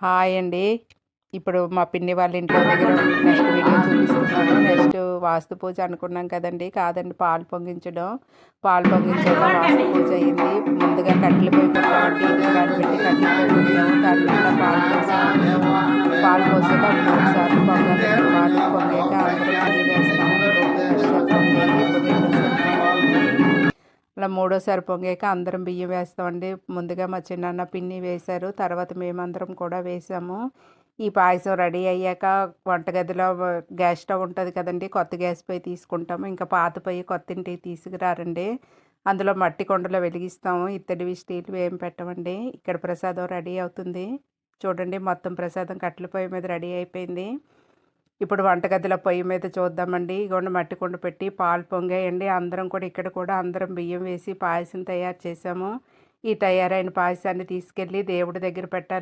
Hi అండి. ఇప్పుడు మా పిన్ని వాళ్ళ ఇంట్లో దగ్గర నెక్స్ట్ వీడియో చూపిస్తున్నాను. నెక్స్ట్ వాస్తు పూజ అనుకున్నాం కదండీ! కాదండి, పాలు పొంగించడం. పాలు పొంగించాక వాస్తు పూజ అయింది. ముందుగా కట్టెల పొయ్యి పెట్టామండి. ఇటుకరాలు పెట్టి కట్టెల పొయ్యి పెట్టాము. దాని నిండా పాలు పోసాము. పాలు పోసాక 3 సార్లు పొంగాలి. పాలు పొంగాక అందరం బియ్యం వేస్తాము. ఒకసారి పొంగాయి, ఇప్పుడు రెండోసారి పొంగుతున్నాయి. అలా మూడోసారి పొంగాక అందరం బియ్యం వేస్తామండి. ముందుగా మా చిన్నాన్న, పిన్ని వేశారు. తర్వాత మేమందరం కూడా వేసాము. ఈ పాయసం రెడీ అయ్యాక వంటగదిలో గ్యాస్ స్టవ్ ఉంటుంది కదండీ! కొత్త గ్యాస్ పొయ్యి తీసుకుంటాము. ఇంకా పాత పొయ్యి కొత్తింటికి తీసుకురారండి. అందులో మట్టి కుండలో వెలిగిస్తాము. ఇత్తడివి, స్టీల్‌వి ఏం పెట్టమండి. ఇక్కడ ప్రసాదం రెడీ అవుతుంది. చూడండి, మొత్తం ప్రసాదం కట్టెల పొయ్యి మీద రెడీ అయిపోయింది. ఇప్పుడు వంటగదిలో పొయ్యి మీద చూద్దామండి. ఇగోండి, మట్టి కుండ పెట్టి పాలు పొంగాయండి. అందరం కూడా ఇక్కడ కూడా అందరం బియ్యం వేసి పాయసం తయారు చేసాము. ఈ తయారైన పాయసాన్ని తీసుకెళ్ళి దేవుడి దగ్గర పెట్టాలి.